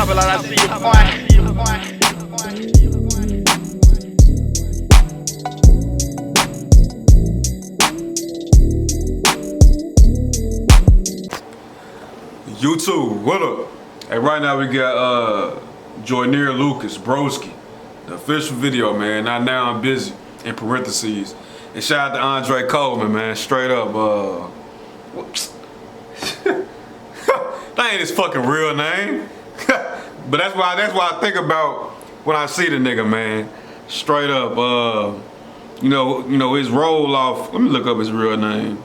Pop it like I see you, boy. YouTube, what up? Hey, right now we got Joyner Lucas, Broski, the official video, man. Not now, I'm busy, in parentheses. And shout out to Andre Coleman, man. Straight up, that ain't his fucking real name. But that's why I think about when I see the nigga, man. Straight up, you know his roll off. Let me look up his real name,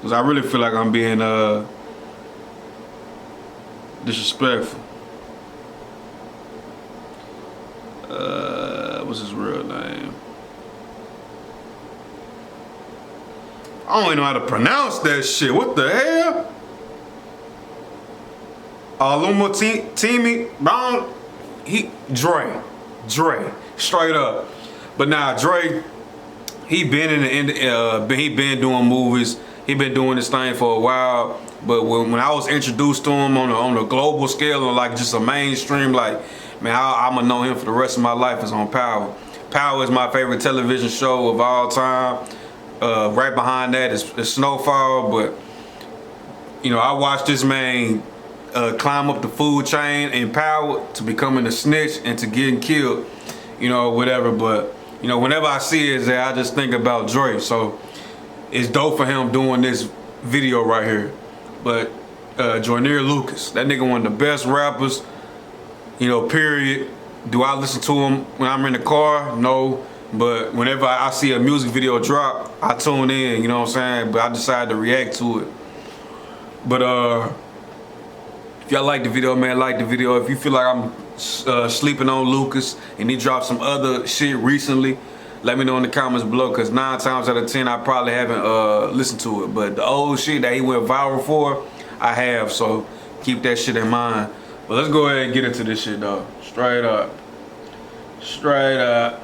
cause I really feel like I'm being disrespectful. What's his real name? I don't even know how to pronounce that shit. What the hell? Dre, straight up. But nah, Dre, he been doing movies. He been doing this thing for a while. But when I was introduced to him on a global scale, or like just a mainstream, like, man, I'm gonna know him for the rest of my life is on Power. Power is my favorite television show of all time. Right behind that is Snowfall. But you know, I watched this man climb up the food chain in Power to becoming a snitch and to getting killed, you know, whatever. But you know, whenever I see it, I just think about Dre. So it's dope for him doing this video right here. But Joyner Lucas, that nigga one of the best rappers, you know, period. Do I listen to him when I'm in the car? No. But whenever I see a music video drop, I tune in, you know what I'm saying? But I decided to react to it. But if y'all like the video, man, like the video. If you feel like I'm sleeping on Lucas and he dropped some other shit recently, let me know in the comments below, because 9 times out of 10 I probably haven't listened to it. But the old shit that he went viral for, I have, so keep that shit in mind. But let's go ahead and get into this shit though. Straight up. Straight up.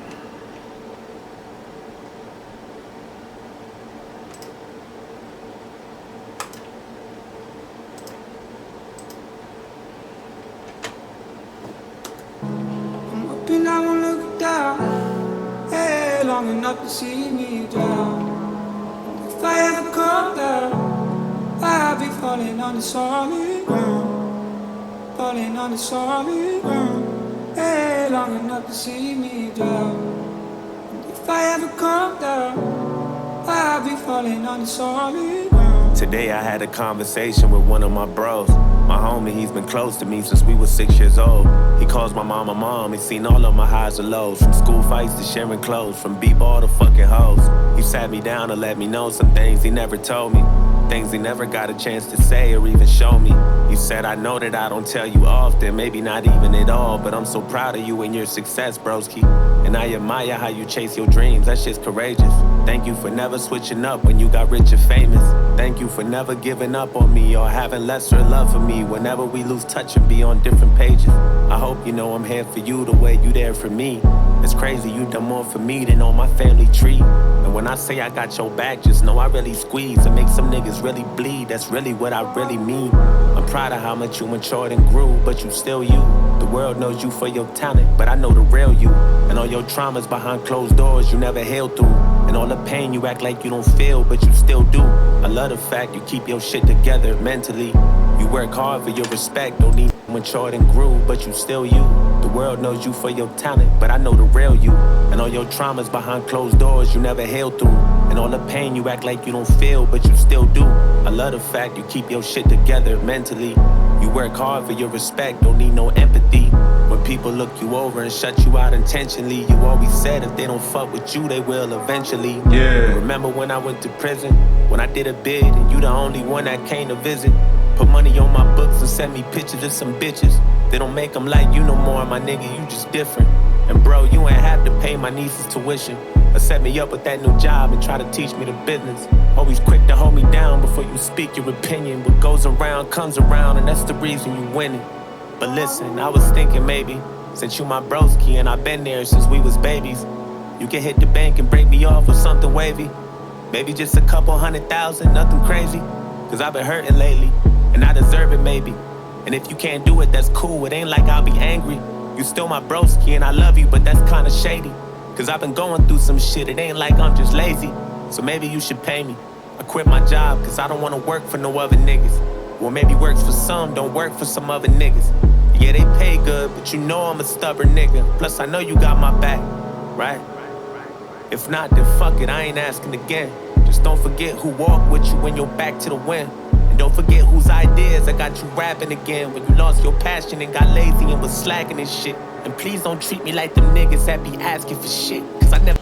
I'm up and I won't look down. Hey, long enough to see me drown. If I ever come down, I'll be falling on the solid ground. Falling on the solid ground. Hey, long enough to see me drown. If I ever come down, I'll be falling on the solid ground. Today I had a conversation with one of my bros. My homie, he's been close to me since we were 6 years old. He calls my mama mom, he's seen all of my highs and lows. From school fights to sharing clothes, from b-ball to fucking hoes. He sat me down to let me know some things he never told me. Things he never got a chance to say or even show me. He said, I know that I don't tell you often, maybe not even at all, but I'm so proud of you and your success, broski. And I admire how you chase your dreams, that shit's courageous. Thank you for never switching up when you got rich and famous. Thank you for never giving up on me or having lesser love for me whenever we lose touch and be on different pages. I hope you know I'm here for you the way you there for me. It's crazy you done more for me than on my family tree. And when I say I got your back, just know I really squeeze and make some niggas really bleed. That's really what I really mean. I'm proud of how much you matured and grew, but you still you. The world knows you for your talent, but I know the real you. And all your traumas behind closed doors you never healed through. And all the pain you act like you don't feel, but you still do. I love the fact you keep your shit together mentally. You work hard for your respect, don't need matured and grew, but you still you. The world knows you for your talent, but I know the real you. And all your traumas behind closed doors you never healed through. And all the pain you act like you don't feel, but you still do. I love the fact you keep your shit together mentally. You work hard for your respect, don't need no empathy. When people look you over and shut you out intentionally, you always said if they don't fuck with you, they will eventually. Yeah. Remember when I went to prison? When I did a bid and you the only one that came to visit? Put money on my books and send me pictures of some bitches. They don't make them like you no more, my nigga, you just different. And bro, you ain't have to pay my niece's tuition or set me up with that new job and try to teach me the business. Always quick to hold me down before you speak your opinion. What goes around comes around, and that's the reason you winning. But listen, I was thinking maybe, since you my broski and I've been there since we was babies, you can hit the bank and break me off with something wavy. Maybe just a couple 100,000, nothing crazy. Cause I've been hurting lately, and I deserve it maybe. And if you can't do it, that's cool. It ain't like I'll be angry. You still my broski and I love you, but that's kinda shady. Cause I've been going through some shit, it ain't like I'm just lazy. So maybe you should pay me. I quit my job cause I don't wanna work for no other niggas. Well, maybe works for some, don't work for some other niggas. Yeah, they pay good, but you know I'm a stubborn nigga. Plus I know you got my back, right? If not, then fuck it, I ain't asking again. Just don't forget who walked with you when you're back to the wind. And don't forget whose ideas I got you rapping again. When you lost your passion and got lazy and was slacking and shit. And please don't treat me like them niggas that be asking for shit. Cause I never...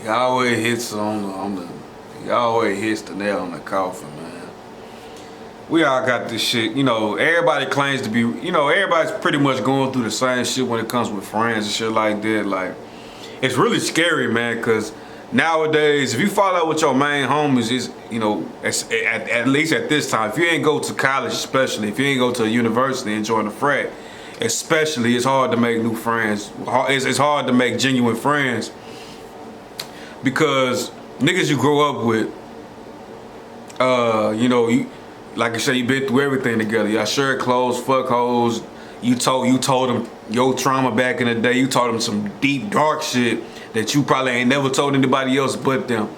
He always hits he always hits the nail on the coffin, man. We all got this shit, you know, everybody claims to be, you know, everybody's pretty much going through the same shit when it comes with friends and shit like that. Like, it's really scary, man, because nowadays, if you fall out with your main homies, is, you know, at least at this time, if you ain't go to college, especially, if you ain't go to a university and join a frat, especially, it's hard to make new friends. It's hard to make genuine friends because niggas you grow up with, you know, like I said, you been through everything together. Y'all shared clothes, fuck hoes. You told them your trauma back in the day. You told them some deep, dark shit that you probably ain't never told anybody else but them.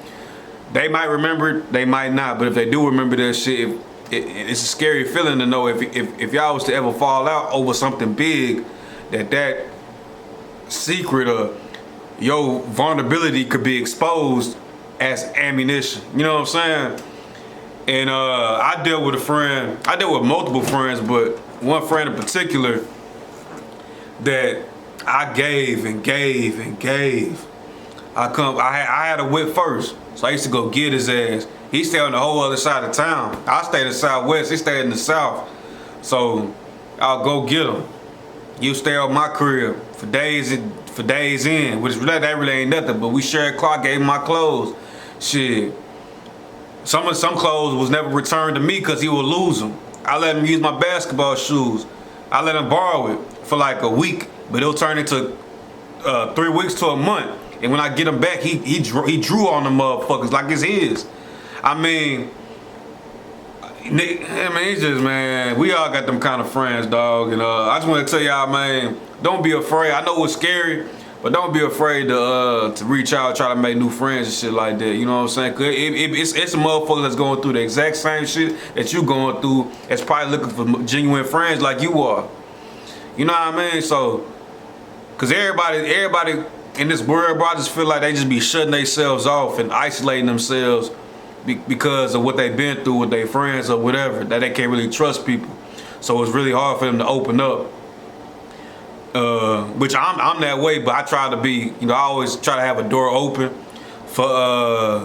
They might remember it, they might not, but if they do remember that shit, it's a scary feeling to know if y'all was to ever fall out over something big, that secret of your vulnerability could be exposed as ammunition. You know what I'm saying? And I dealt with multiple friends, but one friend in particular that I gave and gave and gave. I had a whip first, so I used to go get his ass. He stayed on the whole other side of town. I stayed in the southwest, he stayed in the south. So I'll go get him. You stay on my crib for days in, which that really ain't nothing, but we shared clothes. I gave him my clothes. Shit. Some clothes was never returned to me because he would lose them. I let him use my basketball shoes. I let him borrow it for like a week, but it'll turn into 3 weeks to a month. And when I get him back, he drew on the motherfuckers like it's his. I mean, it's just, man, we all got them kind of friends, dog. And I just want to tell y'all, man, don't be afraid. I know it's scary, but don't be afraid to reach out, try to make new friends and shit like that. You know what I'm saying? Cause it's a motherfucker that's going through the exact same shit that you going through. It's probably looking for genuine friends like you are. You know what I mean? So, cause everybody in this world, bro, I just feel like they just be shutting themselves off and isolating themselves because of what they've been through with their friends or whatever, that they can't really trust people. So it's really hard for them to open up. Which I'm that way, but I try to be, you know, I always try to have a door open for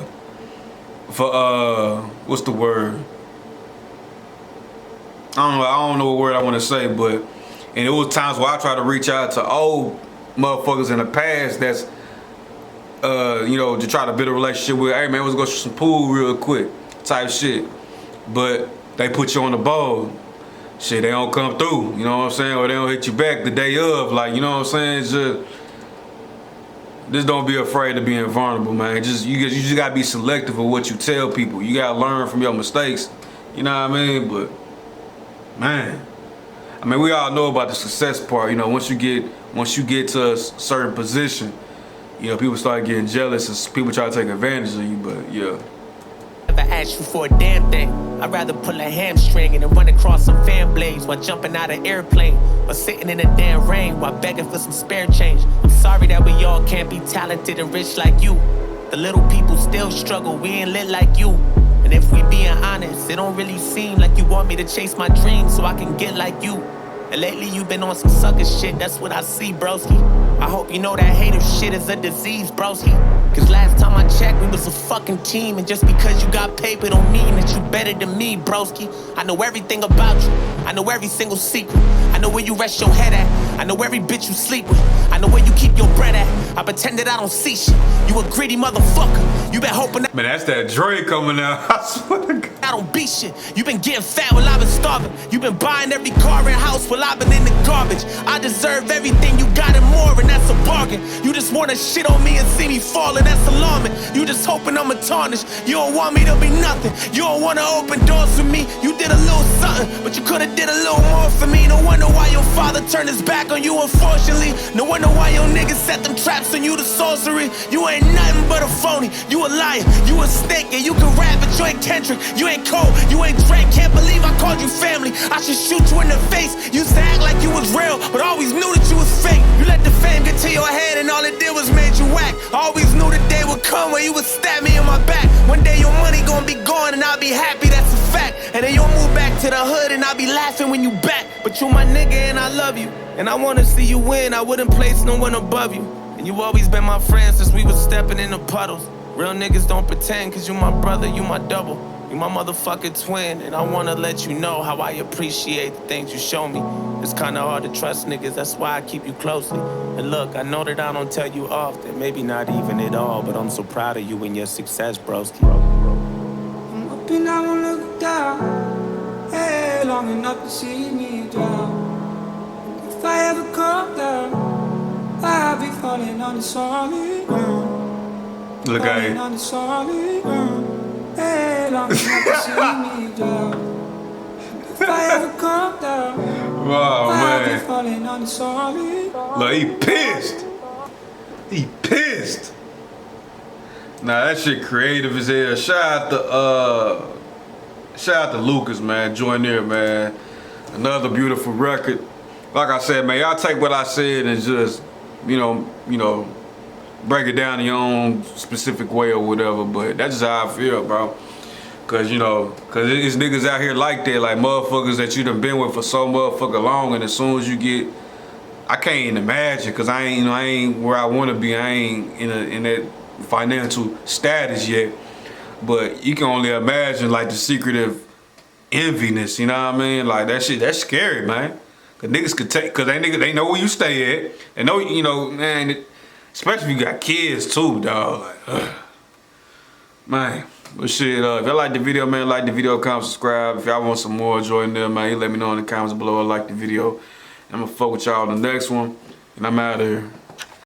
what's the word? I don't know what word I want to say, but and it was times where I try to reach out to old motherfuckers in the past that's you know, to try to build a relationship with, hey man, let's go shoot some pool real quick type shit. But they put you on the bowl. Shit, they don't come through, you know what I'm saying? Or they don't hit you back the day of, like, you know what I'm saying? Just don't be afraid of being vulnerable, man. You just gotta be selective of what you tell people. You gotta learn from your mistakes, you know what I mean? But, man, I mean, we all know about the success part, you know, once you get to a certain position, you know, people start getting jealous and people try to take advantage of you, but yeah. Never ask you for a damn thing. I'd rather pull a hamstring and run across some fan blades while jumping out of airplane or sitting in the damn rain while begging for some spare change. I'm sorry that we all can't be talented and rich like you. The little people still struggle, we ain't lit like you. And if we being honest, it don't really seem like you want me to chase my dreams so I can get like you. And lately you've been on some sucker shit, that's what I see, broski. I hope you know that hater shit is a disease, broski. Cause last time I checked, we was a fucking team. And just because you got paper don't mean that you better than me, broski. I know everything about you, I know every single secret. I know where you rest your head at, I know every bitch you sleep with. I know where you keep your bread at, I pretend that I don't see shit. You a greedy motherfucker, you been hoping that. Man, that's that Dre coming out, I swear to God. I don't beat shit. You been getting fat while I've been starving. You been buying every car and house while I've been in the garbage. I deserve everything, you got it more, and that's a bargain. You just wanna shit on me and see me falling, that's alarming. You just hoping I'ma tarnish. You don't want me to be nothing. You don't wanna open doors for me. You did a little something, but you could've did a little more for me. No wonder why your father turned his back on you, unfortunately. No wonder why your niggas set them traps on you to sorcery. You ain't nothing but a phony. You a liar, you a snake, and you can rap, but you ain't Kendrick. You ain't Cole, you ain't Drake. Can't believe I called you family. I should shoot you in the face. Used to act like you was real, but always knew that you was fake. You let the fame get to your head, and all it did was made you whack. I always knew the day would come where you would stab me in my back. One day your money gonna be gone, and I'll be happy, that's a fact. And then you'll move back to the hood, and I'll be laughing when you back. But you my nigga, and I love you. And I wanna see you win, I wouldn't place no one above you. And you always been my friend since we was stepping in the puddles. Real niggas don't pretend, cause you my brother, you my double. You my motherfucking twin, and I wanna let you know how I appreciate the things you show me. It's kinda hard to trust niggas, that's why I keep you closely. And look, I know that I don't tell you often, maybe not even at all, but I'm so proud of you and your success, broski. I'm up and I won't look down. Hey, long enough to see me drown. If I ever come down, I'll be falling on the solid ground. Look at Falling on the solid ground. Hey, long enough to see me down. If I ever come down, Oh, I'll be man. falling on the solid ground. Look, he pissed. He pissed. Nah, that shit creative as hell. Shout out to Lucas, man. Joyner, man. Another beautiful record. Like I said, man, y'all take what I said and just, you know, break it down in your own specific way or whatever. But that's just how I feel, bro. Cause it's niggas out here like that, like motherfuckers that you done been with for so motherfucking long, and as soon as you get, I can't even imagine, cause I ain't where I wanna be. I ain't in that financial status yet. But you can only imagine like the secretive enviness, you know what I mean? Like that shit, that's scary, man. Cause niggas could take, cause they know where you stay at. They know, man, especially if you got kids too, dog. Like, man. But shit, if y'all like the video, man, like the video, comment, subscribe. If y'all want some more, join them, man. You let me know in the comments below. I like the video. I'm gonna fuck with y'all on the next one. And I'm out of here.